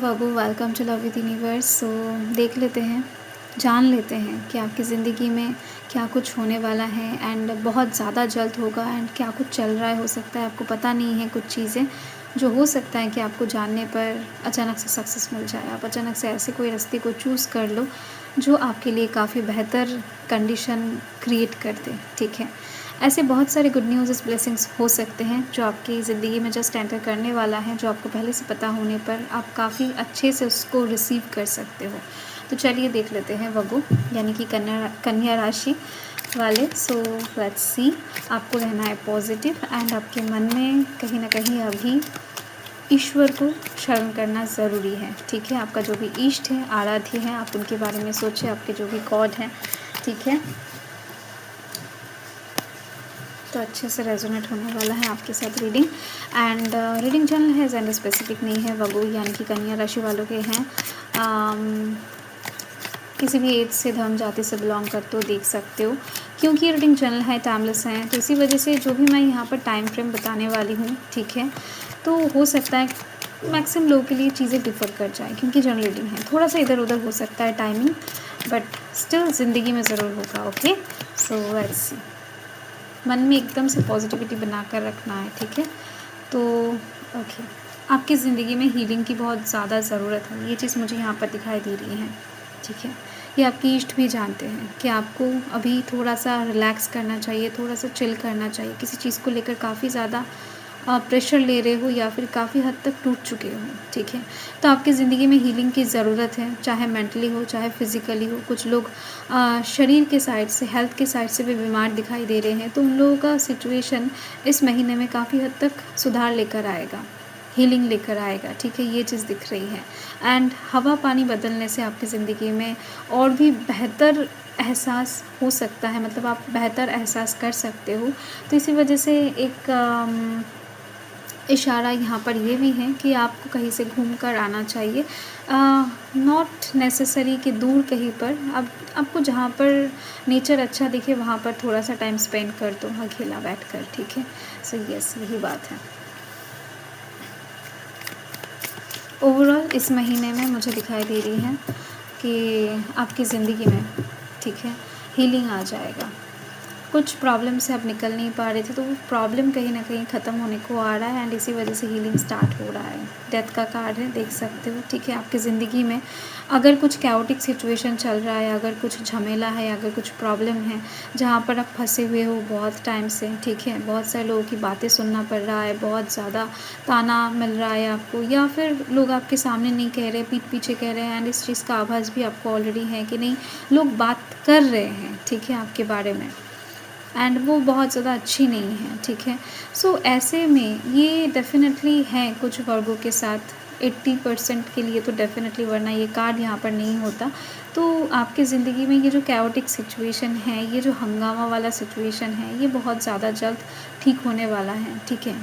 वगो welcome to love with universe. So देख लेते हैं, जान लेते हैं कि आपकी ज़िंदगी में क्या कुछ होने वाला है एंड बहुत ज़्यादा जल्द होगा एंड क्या कुछ चल रहा है। हो सकता है आपको पता नहीं है कुछ चीज़ें जो हो सकता है कि आपको जानने पर अचानक से सक्सेस मिल जाए। आप अचानक से ऐसे कोई रास्ते को चूज़ कर लो जो आपके लिए काफ़ी बेहतर कंडीशन क्रिएट कर दे। ठीक है, ऐसे बहुत सारे गुड न्यूज़ ब्लेसिंग्स हो सकते हैं जो आपकी ज़िंदगी में जस्ट एंटर करने वाला है, जो आपको पहले से पता होने पर आप काफ़ी अच्छे से उसको रिसीव कर सकते हो। तो चलिए देख लेते हैं वगु यानी कि कन्या राशि वाले। सो लेट्स सी, आपको रहना है पॉजिटिव एंड आपके मन में कहीं ना कहीं अभी ईश्वर को शरण करना ज़रूरी है। ठीक है, आपका जो भी इष्ट है, आराध्य है, आप उनके बारे में सोचें, आपके जो भी गॉड हैं। ठीक है, तो अच्छे से रेजोनेट होने वाला है आपके साथ रीडिंग। एंड रीडिंग जनरल है, जेंडर स्पेसिफिक नहीं है। वगु यानी कि कन्या राशि वालों के हैं। किसी भी एज से, धर्म, जाति से बिलोंग करते हो, देख सकते हो। क्योंकि रीडिंग जनरल है, टाइमलेस है, तो इसी वजह से जो भी मैं यहाँ पर टाइम फ्रेम बताने वाली हूँ, ठीक है, तो हो सकता है मैक्सिमम लोगों के लिए चीज़ें डिफ़र कर जाए क्योंकि जनरल रीडिंग है, थोड़ा सा इधर उधर हो सकता है टाइमिंग, बट स्टिल ज़िंदगी में ज़रूर होगा। ओके, सो लेट्स सी, मन में एकदम से पॉजिटिविटी बनाकर रखना है। ठीक है, तो ओके, आपकी ज़िंदगी में हीलिंग की बहुत ज़्यादा ज़रूरत है, ये चीज़ मुझे यहाँ पर दिखाई दे रही है। ठीक है, ये आपकी इष्ट भी जानते हैं कि आपको अभी थोड़ा सा रिलैक्स करना चाहिए, थोड़ा सा चिल करना चाहिए। किसी चीज़ को लेकर काफ़ी ज़्यादा प्रेशर ले रहे हो या फिर काफ़ी हद तक टूट चुके हो। ठीक है, तो आपकी ज़िंदगी में हीलिंग की ज़रूरत है, चाहे मेंटली हो चाहे फिज़िकली हो। कुछ लोग शरीर के साइड से, हेल्थ के साइड से भी बीमार दिखाई दे रहे हैं, तो उन लोगों का सिचुएशन इस महीने में काफ़ी हद तक सुधार लेकर आएगा, हीलिंग लेकर आएगा। ठीक है, ये चीज़ दिख रही है। एंड हवा पानी बदलने से आपकी ज़िंदगी में और भी बेहतर एहसास हो सकता है, मतलब आप बेहतर एहसास कर सकते हो। तो इसी वजह से एक इशारा यहाँ पर ये भी है कि आपको कहीं से घूम कर आना चाहिए, नॉट नेसेसरी कि दूर कहीं पर। अब आपको जहाँ पर नेचर अच्छा दिखे वहाँ पर थोड़ा सा टाइम स्पेंड कर दो अकेला बैठकर। ठीक है, सो यस, यही बात है। ओवरऑल इस महीने में मुझे दिखाई दे रही है कि आपकी ज़िंदगी में, ठीक है, हीलिंग आ जाएगा। कुछ प्रॉब्लम से आप निकल नहीं पा रहे थे, तो वो प्रॉब्लम कहीं ना कहीं ख़त्म होने को आ रहा है एंड इसी वजह से हीलिंग स्टार्ट हो रहा है। डेथ का कार्ड है, देख सकते हो। ठीक है, आपकी ज़िंदगी में अगर कुछ कैओटिक सिचुएशन चल रहा है, अगर कुछ झमेला है, अगर कुछ प्रॉब्लम है जहाँ पर आप फंसे हुए हो बहुत टाइम से, ठीक है, बहुत सारे लोगों की बातें सुनना पड़ रहा है, बहुत ज़्यादा ताना मिल रहा है आपको, या फिर लोग आपके सामने नहीं कह रहे, पीठ पीछे कह रहे हैं, एंड इस चीज़ का आभास भी आपको ऑलरेडी है कि नहीं, लोग बात कर रहे हैं, ठीक है, आपके बारे में, एंड वो बहुत ज़्यादा अच्छी नहीं है। ठीक है, सो ऐसे में ये डेफिनेटली है कुछ वर्गों के साथ, 80% के लिए तो डेफिनेटली, वरना ये कार्ड यहाँ पर नहीं होता। तो आपकी ज़िंदगी में ये जो कैओटिक सिचुएशन है, ये जो हंगामा वाला सिचुएशन है, ये बहुत ज़्यादा जल्द ठीक होने वाला है। ठीक है,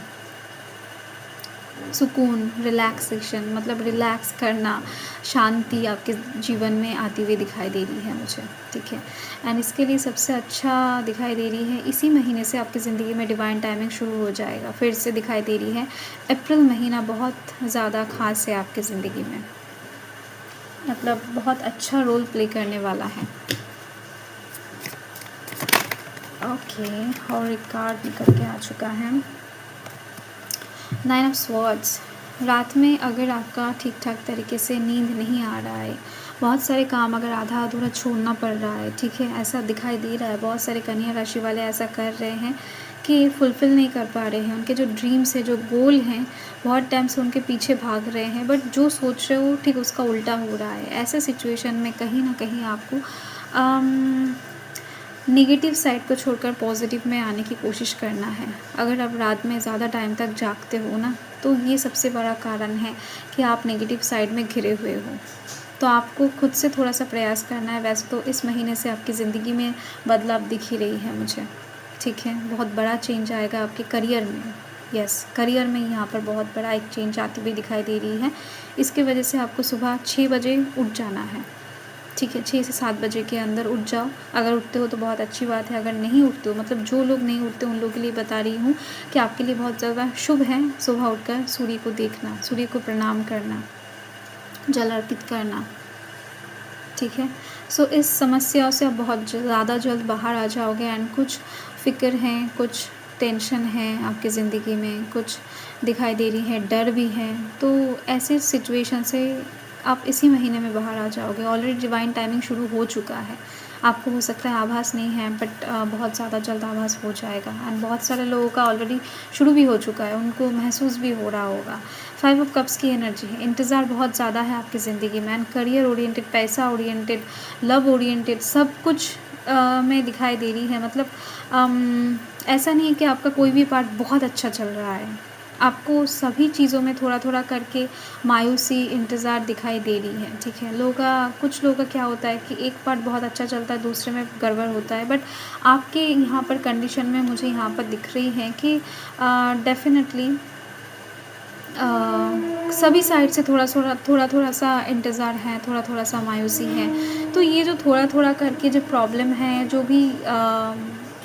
सुकून, रिलैक्सेशन, मतलब रिलैक्स करना, शांति आपके जीवन में आती हुई दिखाई दे रही है मुझे। ठीक है, एंड इसके लिए सबसे अच्छा दिखाई दे रही है, इसी महीने से आपकी ज़िंदगी में डिवाइन टाइमिंग शुरू हो जाएगा। फिर से दिखाई दे रही है, अप्रैल महीना बहुत ज़्यादा ख़ास है आपकी ज़िंदगी में, मतलब बहुत अच्छा रोल प्ले करने वाला है। ओके, और एक कार्ड निकल के आ चुका है, 9 ऑफ स्वॉर्ड्स। रात में अगर आपका ठीक ठाक तरीके से नींद नहीं आ रहा है, बहुत सारे काम अगर आधा अधूरा छोड़ना पड़ रहा है, ठीक है, ऐसा दिखाई दे रहा है। बहुत सारे कन्या राशि वाले ऐसा कर रहे हैं कि फुलफ़िल नहीं कर पा रहे हैं, उनके जो ड्रीम्स है, जो गोल हैं, बहुत टाइम से उनके पीछे भाग रहे हैं, बट जो सोच रहे हो ठीक उसका उल्टा हो रहा है। ऐसे सिचुएशन में कहीं ना कहीं आपको नेगेटिव साइड को छोड़कर पॉजिटिव में आने की कोशिश करना है। अगर आप रात में ज़्यादा टाइम तक जागते हो ना, तो ये सबसे बड़ा कारण है कि आप नेगेटिव साइड में घिरे हुए हो। तो आपको खुद से थोड़ा सा प्रयास करना है। वैसे तो इस महीने से आपकी ज़िंदगी में बदलाव दिख ही रही है मुझे। ठीक है, बहुत बड़ा चेंज आएगा आपके करियर में। यस, करियर में यहाँ पर बहुत बड़ा एक चेंज आती हुई दिखाई दे रही है। इसकी वजह से आपको सुबह 6 बजे उठ जाना है। ठीक है, 6 से 7 बजे के अंदर उठ जाओ। अगर उठते हो तो बहुत अच्छी बात है, अगर नहीं उठते हो, मतलब जो लोग नहीं उठते उन लोगों के लिए बता रही हूँ कि आपके लिए बहुत ज़्यादा शुभ है सुबह उठकर सूर्य को देखना, सूर्य को प्रणाम करना। जल अर्पित करना, ठीक है। सो इस समस्या से आप बहुत ज़्यादा जल्द बाहर आ जाओगे। एंड कुछ फ़िक्र हैं, कुछ टेंशन है आपकी ज़िंदगी में, कुछ दिखाई दे रही है, डर भी है। तो ऐसे सिचुएशन से आप इसी महीने में बाहर आ जाओगे। ऑलरेडी डिवाइन टाइमिंग शुरू हो चुका है। आपको हो सकता है आभास नहीं है, बट बहुत ज़्यादा जल्द आभास हो जाएगा। एंड बहुत सारे लोगों का ऑलरेडी शुरू भी हो चुका है, उनको महसूस भी हो रहा होगा। 5 ऑफ कप्स की एनर्जी है, इंतज़ार बहुत ज़्यादा है आपकी ज़िंदगी में। एंड करियर ओरिएंटेड, पैसा ओरिएंटेड, लव ओरिएंटेड, सब कुछ में दिखाई दे रही है। मतलब ऐसा नहीं है कि आपका कोई भी पार्ट बहुत अच्छा चल रहा है। आपको सभी चीज़ों में थोड़ा-थोड़ा करके मायूसी, इंतज़ार दिखाई दे रही है, ठीक है। कुछ लोगों का क्या होता है कि एक पार्ट बहुत अच्छा चलता है, दूसरे में गड़बड़ होता है। बट आपके यहाँ पर कंडीशन में मुझे यहाँ पर दिख रही है कि डेफ़िनेटली सभी साइड से थोड़ा-थोड़ा सा इंतज़ार है, थोड़ा-थोड़ा सा मायूसी है। तो ये जो थोड़ा-थोड़ा करके जो प्रॉब्लम है, जो भी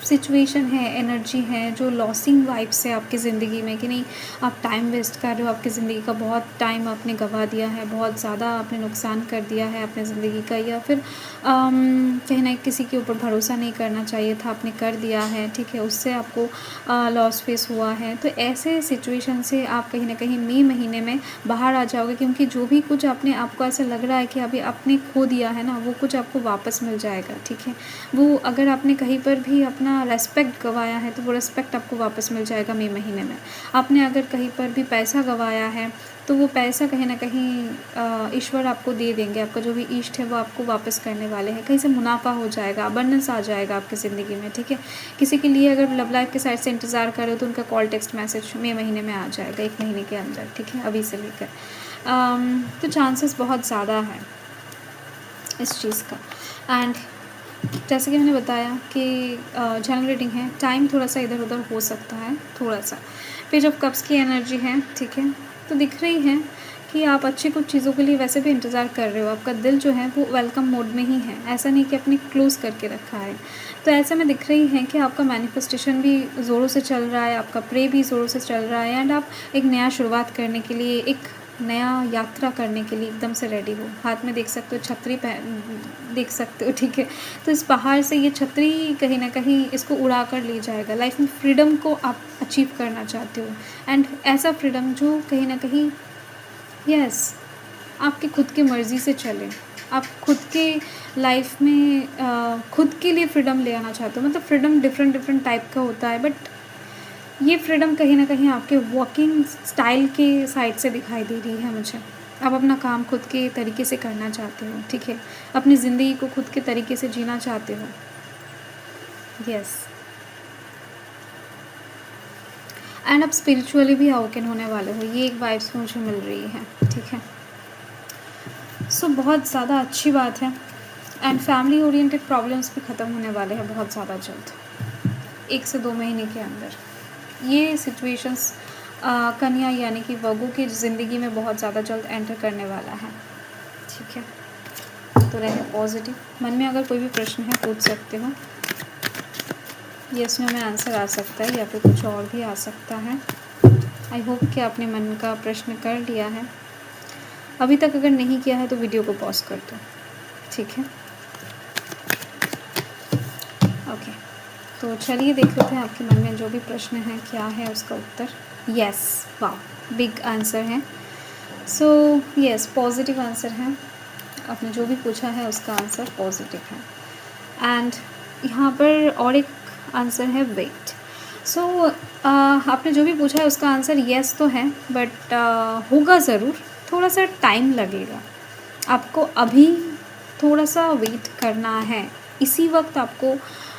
सिचुएशन है, एनर्जी है, जो लॉसिंग वाइब्स है आपकी ज़िंदगी में कि नहीं आप टाइम वेस्ट कर रहे हो, आपकी ज़िंदगी का बहुत टाइम आपने गँवा दिया है, बहुत ज़्यादा आपने नुकसान कर दिया है अपने ज़िंदगी का, या फिर कहीं न किसी के ऊपर भरोसा नहीं करना चाहिए था, आपने कर दिया है, ठीक है, उससे आपको लॉस फेस हुआ है। तो ऐसे सिचुएशन से आप कहीं न कहीं मई महीने में बाहर आ जाओगे, क्योंकि जो भी कुछ आपको ऐसा लग रहा है कि अभी आपने खो दिया है ना, वो कुछ आपको वापस मिल जाएगा, ठीक है। वो अगर आपने कहीं पर भी अपना रेस्पेक्ट गँवाया है, तो वो रेस्पेक्ट आपको वापस मिल जाएगा मई महीने में। आपने अगर कहीं पर भी पैसा गँवाया है, तो वो पैसा कहीं न कहीं ईश्वर आपको दे देंगे। आपका जो भी इष्ट है, वो आपको वापस करने वाले हैं। कहीं से मुनाफ़ा हो जाएगा, अबंडेंस आ जाएगा आपकी ज़िंदगी में, ठीक है। किसी के लिए अगर लव लाइफ़ के साइड से इंतज़ार कर रहे हो, तो उनका कॉल, टेक्स्ट मैसेज मई महीने में आ जाएगा, 1 महीने के अंदर, ठीक है, अभी से लेकर। तो चांसेस बहुत ज़्यादा है इस चीज़ का। एंड जैसे कि मैंने बताया कि जनरल रीडिंग है, टाइम थोड़ा-सा इधर-उधर हो सकता है, थोड़ा-सा। पेज ऑफ कप्स की एनर्जी है, ठीक है। तो दिख रही है कि आप अच्छी कुछ चीज़ों के लिए वैसे भी इंतज़ार कर रहे हो। आपका दिल जो है वो वेलकम मोड में ही है, ऐसा नहीं कि आपने क्लोज़ करके रखा है। तो ऐसे में दिख रही है कि आपका मैनिफेस्टेशन भी ज़ोरों से चल रहा है, आपका प्रे भी ज़ोरों से चल रहा है। एंड आप एक नया शुरुआत करने के लिए, एक नया यात्रा करने के लिए एकदम से रेडी हो। हाथ में देख सकते हो छतरी देख सकते हो, ठीक है। तो इस पहाड़ से ये छतरी कहीं न कहीं इसको उड़ा कर ले जाएगा। लाइफ़ में फ्रीडम को आप अचीव करना चाहते हो। एंड ऐसा फ्रीडम जो कहीं न कहीं आपकी खुद की मर्ज़ी से चले। आप खुद के लाइफ़ में खुद के लिए फ्रीडम ले आना चाहते हो। मतलब फ्रीडम डिफ़रेंट टाइप का होता है, बट ये फ्रीडम कहीं न कहीं आपके वर्किंग स्टाइल के साइड से दिखाई दे रही है मुझे। आप अपना काम खुद के तरीके से करना चाहते हो, ठीक है। अपनी ज़िंदगी को खुद के तरीके से जीना चाहते हो। एंड आप स्पिरिचुअली भी अवेकन होने वाले हो, ये एक वाइब्स मुझे मिल रही है, ठीक है। सो बहुत ज़्यादा अच्छी बात है। एंड फैमिली ओरिएंटेड प्रॉब्लम्स भी ख़त्म होने वाले हैं बहुत ज़्यादा जल्द, 1 से 2 महीने के अंदर। ये सिचुएशंस कन्या यानी कि वर्गों की ज़िंदगी में बहुत ज़्यादा जल्द एंटर करने वाला है, ठीक है। तो रहे पॉजिटिव। मन में अगर कोई भी प्रश्न है पूछ सकते हो, यस नो में आंसर आ सकता है या फिर कुछ और भी आ सकता है। आई होप कि आपने मन का प्रश्न कर लिया है। अभी तक अगर नहीं किया है तो वीडियो को पॉज कर दो, ठीक है। ओके, तो चलिए देख लेते हैं आपके मन में जो भी प्रश्न है क्या है उसका उत्तर। यस, वाह, बिग आंसर है। सो यस, पॉजिटिव आंसर है। आपने जो भी पूछा है उसका आंसर पॉजिटिव है। एंड यहाँ पर और एक आंसर है वेट। सो आपने जो भी पूछा है उसका आंसर यस तो है, बट होगा ज़रूर, थोड़ा सा टाइम लगेगा। आपको अभी थोड़ा सा वेट करना है। इसी वक्त आपको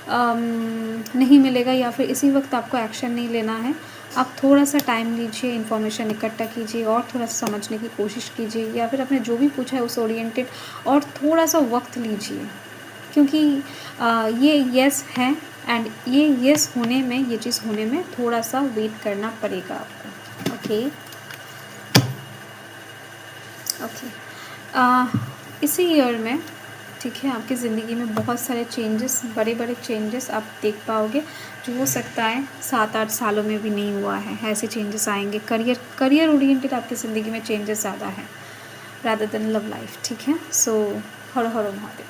नहीं मिलेगा या फिर इसी वक्त आपको एक्शन नहीं लेना है। आप थोड़ा सा टाइम लीजिए, इन्फॉर्मेशन इकट्ठा कीजिए और थोड़ा सा समझने की कोशिश कीजिए, या फिर आपने जो भी पूछा है उस ओरिएंटेड और थोड़ा सा वक्त लीजिए, क्योंकि ये यस है। एंड ये यस होने में, ये चीज़ होने में थोड़ा सा वेट करना पड़ेगा आपको। ओके, इसी ईयर में, ठीक है, आपकी ज़िंदगी में बहुत सारे चेंजेस, बड़े बड़े चेंजेस आप देख पाओगे, जो हो सकता है 7-8 सालों में भी नहीं हुआ है। ऐसे चेंजेस आएंगे। करियर ओरिएंटेड आपकी ज़िंदगी में चेंजेस ज़्यादा है। rather than love life, ठीक है। सो हर हर महादेव।